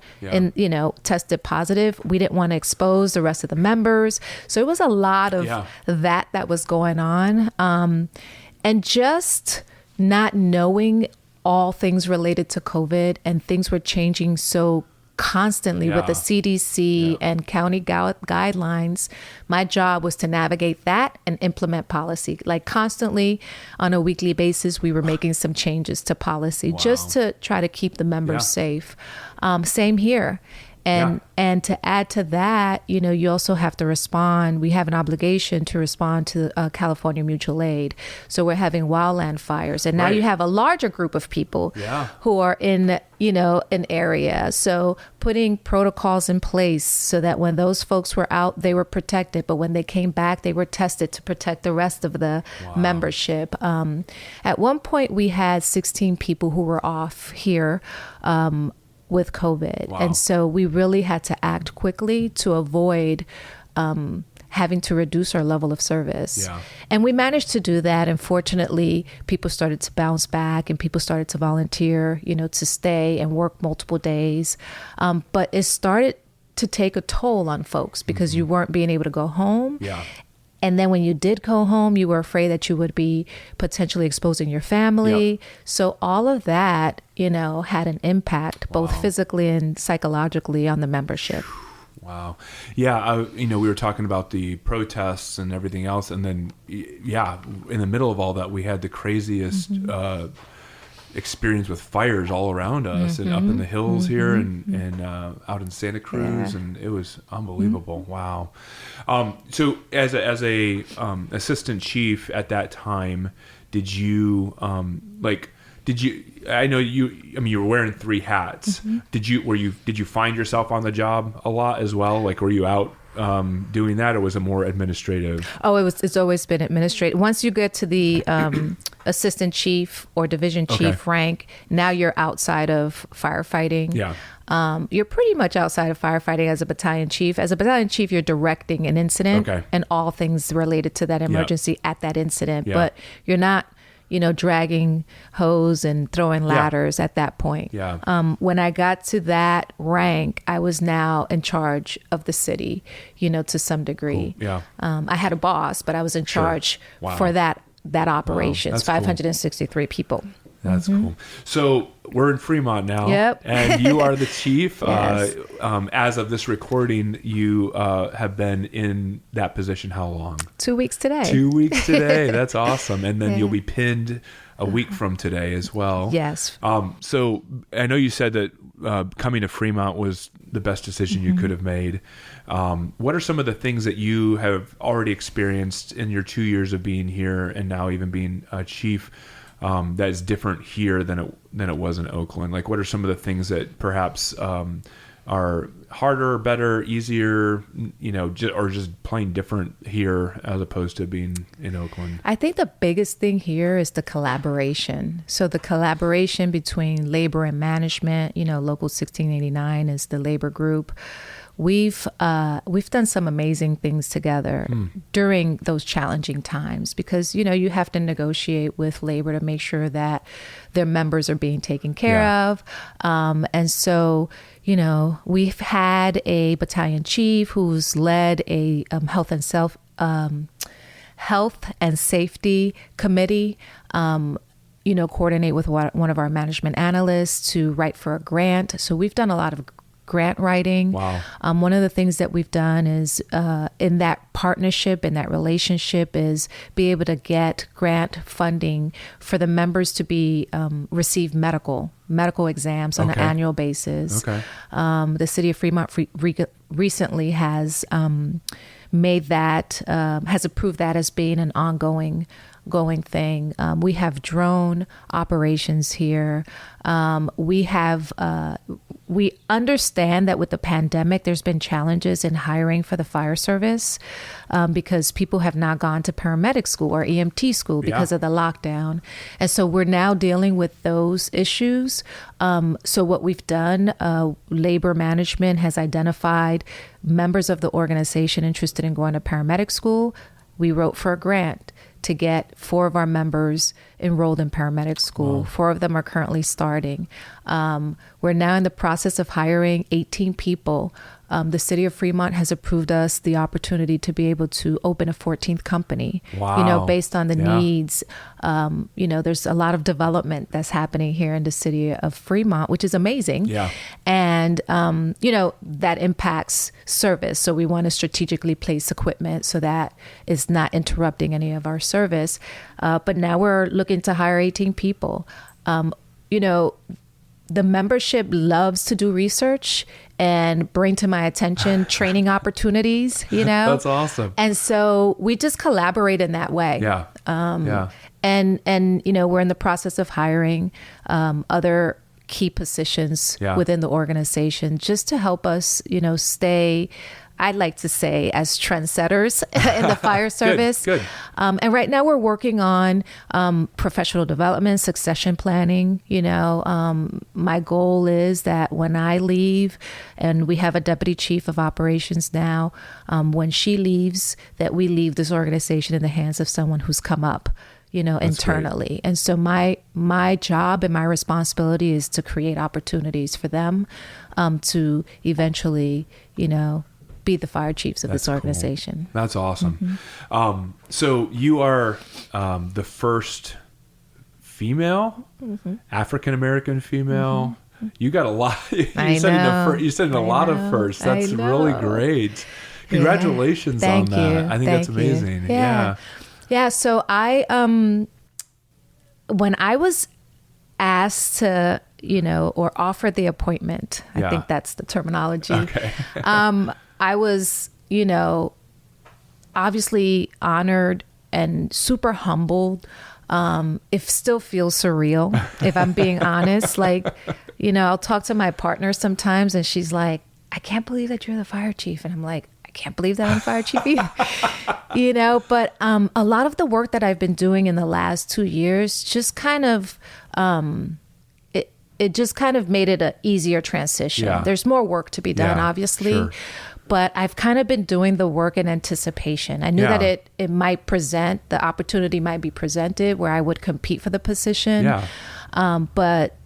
Speaker 1: tested positive, we didn't want to expose the rest of the members. So it was a lot of that was going on. And just not knowing all things related to COVID, and things were changing so constantly with the CDC and county guidelines. My job was to navigate that and implement policy. Like constantly on a weekly basis, we were making some changes to policy just to try to keep the members safe. Same here. And to add to that, you also have to respond. We have an obligation to respond to California mutual aid. So we're having wildland fires. And now you have a larger group of people who are in, an area. So putting protocols in place so that when those folks were out, they were protected. But when they came back, they were tested to protect the rest of the membership. At one point, we had 16 people who were off here with COVID. And so we really had to act quickly to avoid having to reduce our level of service. And we managed to do that. And fortunately, people started to bounce back and people started to volunteer, to stay and work multiple days. But it started to take a toll on folks because you weren't being able to go home. And then when you did go home, you were afraid that you would be potentially exposing your family. So all of that, had an impact both physically and psychologically on the membership.
Speaker 2: Wow. Yeah. We were talking about the protests and everything else. And then, in the middle of all that, we had the craziest experience with fires all around us and up in the hills here and out in Santa Cruz. Yeah. And it was unbelievable. Wow. So as a assistant chief at that time, did you, I know you were wearing 3 hats. Did you find yourself on the job a lot as well? Like, were you out doing that, or was it more administrative? Oh,
Speaker 1: it's always been administrative. Once you get to the assistant chief or division chief rank, now you're outside of firefighting. Yeah. You're pretty much outside of firefighting as a battalion chief. As a battalion chief, you're directing an incident and all things related to that emergency at that incident, but you're not dragging hose and throwing ladders at that point. Yeah. When I got to that rank, I was now in charge of the city, to some degree. Cool. Yeah. I had a boss, but I was in charge for that operation. Wow. 563 people.
Speaker 2: That's cool. So we're in Fremont now.
Speaker 1: Yep.
Speaker 2: And you are the chief.
Speaker 1: Yes.
Speaker 2: As of this recording, you have been in that position how long?
Speaker 1: 2 weeks today.
Speaker 2: 2 weeks today. That's awesome. And then you'll be pinned a week from today as well.
Speaker 1: Yes.
Speaker 2: So I know you said that coming to Fremont was the best decision you could have made. What are some of the things that you have already experienced in your 2 years of being here and now even being a chief that is different here than it was in Oakland? Like, what are some of the things that perhaps are harder, better, easier, or just plain different here as opposed to being in Oakland?
Speaker 1: I think the biggest thing here is the collaboration. So the collaboration between labor and management, Local 1689 is the labor group. We've done some amazing things together during those challenging times because, you have to negotiate with labor to make sure that their members are being taken care of. And so, we've had a battalion chief who's led a health and safety committee, coordinate with one of our management analysts to write for a grant. So we've done a lot of grant writing.
Speaker 2: Wow.
Speaker 1: One of the things that we've done is in that partnership, in that relationship, is be able to get grant funding for the members to be receive medical exams on an annual basis. Okay. The city of Fremont recently has made that, has approved that as being an ongoing thing. We have drone operations here. We understand that with the pandemic, there's been challenges in hiring for the fire service because people have not gone to paramedic school or EMT school because of the lockdown. And so we're now dealing with those issues. So what we've done, labor management has identified members of the organization interested in going to paramedic school. We wrote for a grant to get 4 of our members enrolled in paramedic school. Wow. 4 of them are currently starting. We're now in the process of hiring 18 people. The city of Fremont has approved us the opportunity to be able to open a 14th company.
Speaker 2: Wow.
Speaker 1: Based on the needs. There's a lot of development that's happening here in the city of Fremont, which is amazing.
Speaker 2: Yeah.
Speaker 1: And, that impacts service. So we want to strategically place equipment so that it's not interrupting any of our service. But now we're looking to hire 18 people. The membership loves to do research and bring to my attention training opportunities,
Speaker 2: That's awesome.
Speaker 1: And so we just collaborate in that way.
Speaker 2: Yeah.
Speaker 1: And we're in the process of hiring other key positions within the organization just to help us, stay, I'd like to say, as trendsetters in the fire service.
Speaker 2: Good.
Speaker 1: And right now we're working on professional development, succession planning. My goal is that when I leave, and we have a deputy chief of operations now, when she leaves, that we leave this organization in the hands of someone who's come up, internally. Great. And so my job and my responsibility is to create opportunities for them to eventually, be the fire chiefs of this organization.
Speaker 2: Cool. That's awesome. So you are the first female, African-American female you got a lot. You said a lot of firsts. That's really great. Congratulations on that. I think that's amazing.
Speaker 1: Yeah. So when I was asked to, or offered the appointment, I think that's the terminology.
Speaker 2: Okay.
Speaker 1: I was, obviously honored and super humbled. It still feels surreal, if I'm being honest. Like, I'll talk to my partner sometimes and she's like, I can't believe that you're the fire chief. And I'm like, I can't believe that I'm fire chief either. But a lot of the work that I've been doing in the last 2 years just kind of, it just kind of made it an easier transition.
Speaker 2: Yeah.
Speaker 1: There's more work to be done, obviously.
Speaker 2: Sure.
Speaker 1: But I've kind of been doing the work in anticipation. I knew that it might the opportunity might be presented where I would compete for the position.
Speaker 2: Yeah.
Speaker 1: But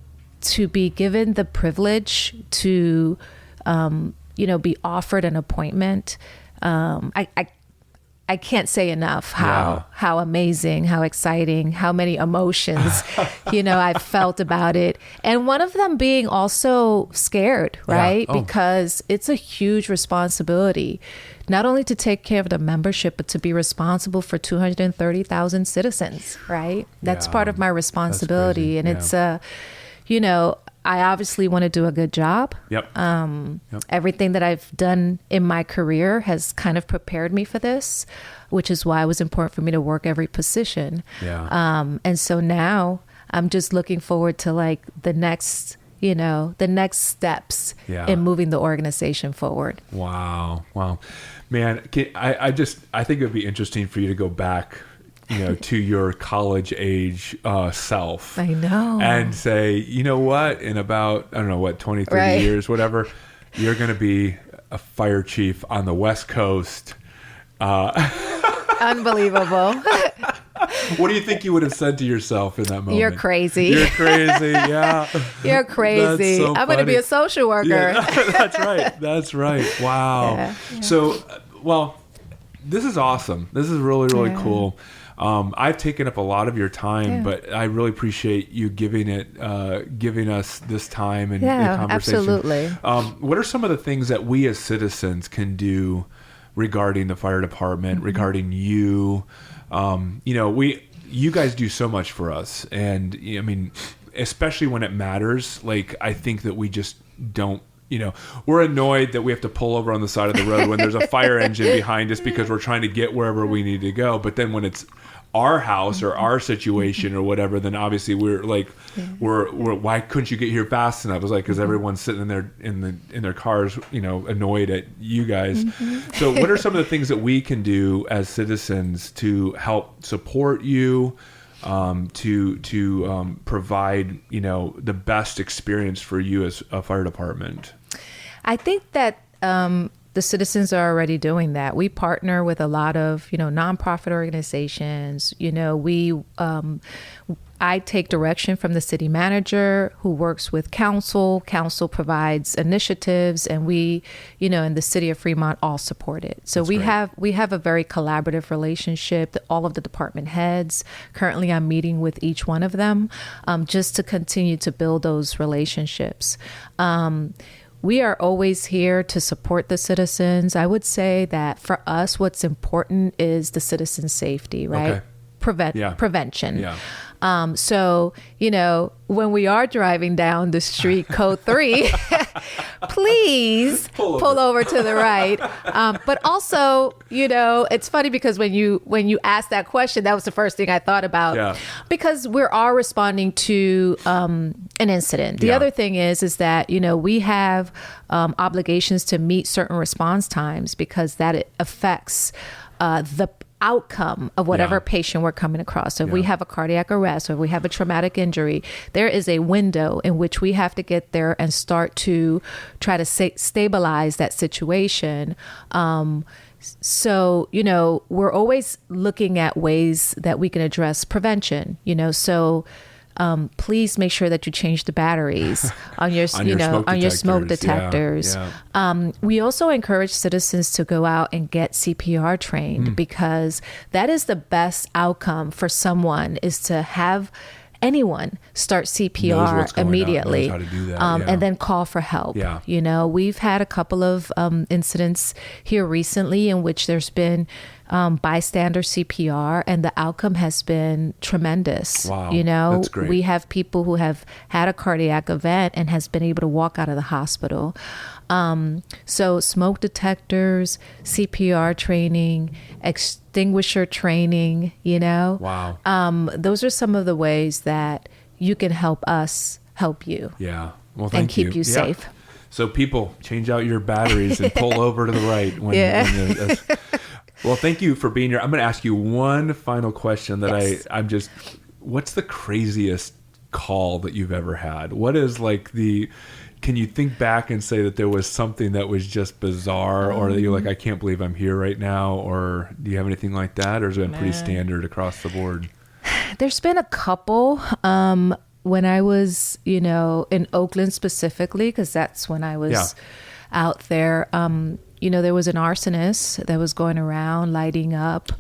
Speaker 1: to be given the privilege to, be offered an appointment, I can't say enough how amazing, how exciting, how many emotions, I've felt about it. And one of them being also scared, right?
Speaker 2: Yeah. Oh.
Speaker 1: Because it's a huge responsibility, not only to take care of the membership, but to be responsible for 230,000 citizens, right? That's part of my responsibility. And it's, I obviously want to do a good job.
Speaker 2: Yep.
Speaker 1: Everything that I've done in my career has kind of prepared me for this, which is why it was important for me to work every position.
Speaker 2: Yeah.
Speaker 1: And so now I'm just looking forward to like the next steps in moving the organization forward.
Speaker 2: Wow. Man, I think it would be interesting for you to go back to your college age self.
Speaker 1: I know.
Speaker 2: And say, you know what, in about, 20, 30 years, whatever, you're going to be a fire chief on the West Coast.
Speaker 1: Unbelievable.
Speaker 2: What do you think you would have said to yourself in that moment?
Speaker 1: You're crazy.
Speaker 2: You're crazy, yeah.
Speaker 1: You're crazy.
Speaker 2: So
Speaker 1: I'm going to be a social worker.
Speaker 2: Yeah, that's right. Wow. Yeah. So, this is awesome. This is really, really cool. I've taken up a lot of your time, but I really appreciate you giving us this time and conversation.
Speaker 1: Absolutely.
Speaker 2: What are some of the things that we as citizens can do regarding the fire department, regarding you? You guys do so much for us, and I mean, especially when it matters. Like, I think that we just don't. We're annoyed that we have to pull over on the side of the road when there's a fire engine behind us because we're trying to get wherever we need to go. But then when it's our house or our situation or whatever, then obviously we're like, we're why couldn't you get here fast enough? I was like, because everyone's sitting in their cars, annoyed at you guys. So what are some of the things that we can do as citizens to help support you? To provide, the best experience for you as a fire department?
Speaker 1: I think that the citizens are already doing that. We partner with a lot of, nonprofit organizations. I take direction from the city manager who works with council. Council provides initiatives, and we, in the city of Fremont, all support it. So we have a very collaborative relationship. All of the department heads. Currently, I'm meeting with each one of them, just to continue to build those relationships. We are always here to support the citizens. I would say that for us, what's important is the citizen safety, right?
Speaker 2: Okay.
Speaker 1: Prevention.
Speaker 2: Yeah.
Speaker 1: So, when we are driving down the street, code 3, please pull over to the right. But also, it's funny because when you asked that question, that was the first thing I thought about, because we're all responding to an incident. The other thing is that, we have obligations to meet certain response times because that affects the outcome of whatever patient we're coming across. So if we have a cardiac arrest or if we have a traumatic injury, there is a window in which we have to get there and start to try to stabilize that situation. So, we're always looking at ways that we can address prevention, so please make sure that you change the batteries on your, smoke detectors. We also encourage citizens to go out and get CPR trained because that is the best outcome for someone, is to have anyone start CPR immediately,
Speaker 2: knows how to do that,
Speaker 1: and then call for help.
Speaker 2: Yeah.
Speaker 1: You know, we've had a couple of incidents here recently in which there's been bystander CPR, and the outcome has been tremendous.
Speaker 2: Wow,
Speaker 1: you know,
Speaker 2: that's great.
Speaker 1: We have people who have had a cardiac event and has been able to walk out of the hospital. So smoke detectors, CPR training, extinguisher training, you know.
Speaker 2: Wow.
Speaker 1: Those are some of the ways that you can help us help you.
Speaker 2: Yeah. Well, thank
Speaker 1: and keep you safe.
Speaker 2: So people, change out your batteries and pull over to the right. Well, thank you for being here. I'm going to ask you one final question that I'm just, what's the craziest call that you've ever had? What is like can you think back and say that there was something that was just bizarre or that you're like, I can't believe I'm here right now? Or do you have anything like that? Or has it been pretty standard across the board?
Speaker 1: There's been a couple. When I was, you know, in Oakland specifically, because that's when I was out there, you know, there was an arsonist that was going around lighting up,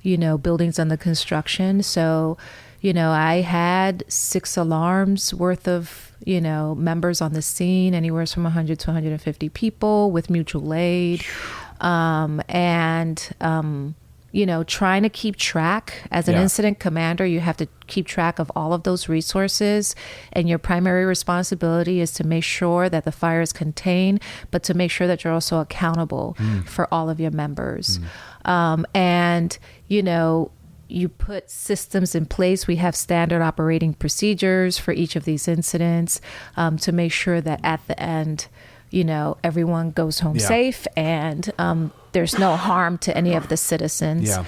Speaker 1: you know, buildings under construction. So, you know, I had 6 alarms worth of, you know, members on the scene, anywhere from 100 to 150 people with mutual aid. You know, trying to keep track as an incident commander, you have to keep track of all of those resources. And your primary responsibility is to make sure that the fire is contained, but to make sure that you're also accountable for all of your members. And, you know, you put systems in place. We have standard operating procedures for each of these incidents to make sure that at the end, you know, everyone goes home safe and there's no harm to any of the citizens. Yeah.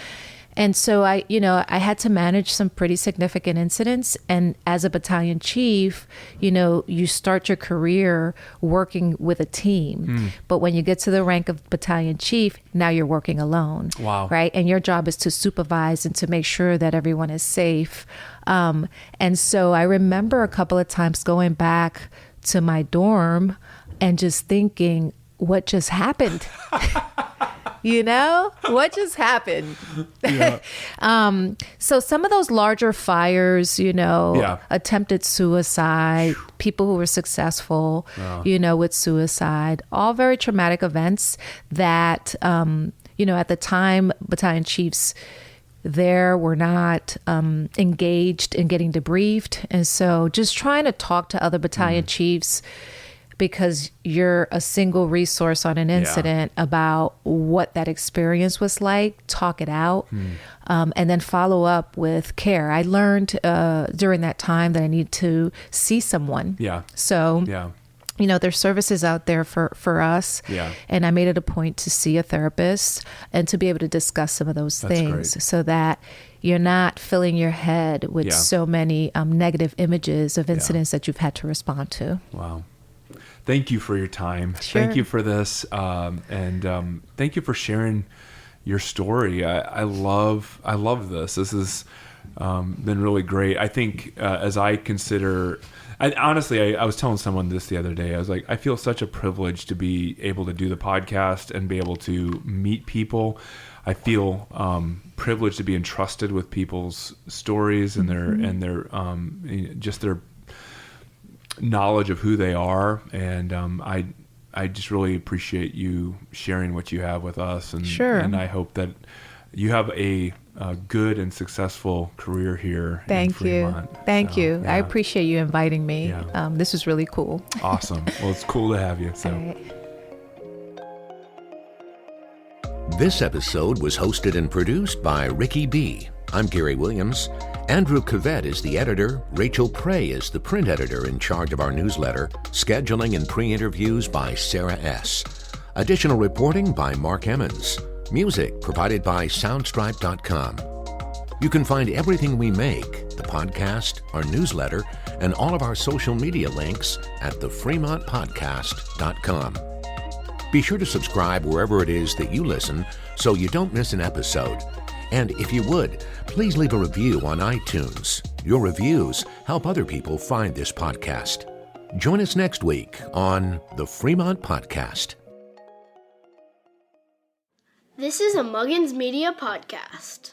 Speaker 1: And so I had to manage some pretty significant incidents. And as a battalion chief, you know, you start your career working with a team. But when you get to the rank of battalion chief, now you're working alone. Wow. Right. And your job is to supervise and to make sure that everyone is safe. And so I remember a couple of times going back to my dorm and just thinking, what just happened? You know, what just happened? Yeah. So some of those larger fires, you know, attempted suicide, people who were successful, you know, with suicide, all very traumatic events that, you know, at the time, battalion chiefs there were not engaged in getting debriefed. And so just trying to talk to other battalion chiefs, because you're a single resource on an incident about what that experience was like, talk it out, and then follow up with care. I learned during that time that I need to see someone. Yeah. So, you know, there's services out there for us. Yeah. And I made it a point to see a therapist and to be able to discuss some of those things so that you're not filling your head with so many negative images of incidents that you've had to respond to.
Speaker 2: Wow. Thank you for your time. Sure. Thank you for this. And thank you for sharing your story. I love this. This has been really great. I think as I consider, honestly, I was telling someone this the other day. I was like, I feel such a privilege to be able to do the podcast and be able to meet people. I feel privileged to be entrusted with people's stories and their just their knowledge of who they are, and I just really appreciate you sharing what you have with us, and and I hope that you have a good and successful career here.
Speaker 1: Thank you. Thank you. I appreciate you inviting me. Yeah. This was really cool.
Speaker 2: Awesome. Well, it's cool to have you. So.
Speaker 3: This episode was hosted and produced by Ricky B. I'm Gary Williams. Andrew Cavett is the editor. Rachel Prey is the print editor in charge of our newsletter. Scheduling and pre-interviews by Sarah S. Additional reporting by Mark Emmons. Music provided by Soundstripe.com. You can find everything we make, the podcast, our newsletter, and all of our social media links at thefremontpodcast.com. Be sure to subscribe wherever it is that you listen so you don't miss an episode. And if you would, please leave a review on iTunes. Your reviews help other people find this podcast. Join us next week on the Fremont Podcast.
Speaker 7: This is a Muggins Media Podcast.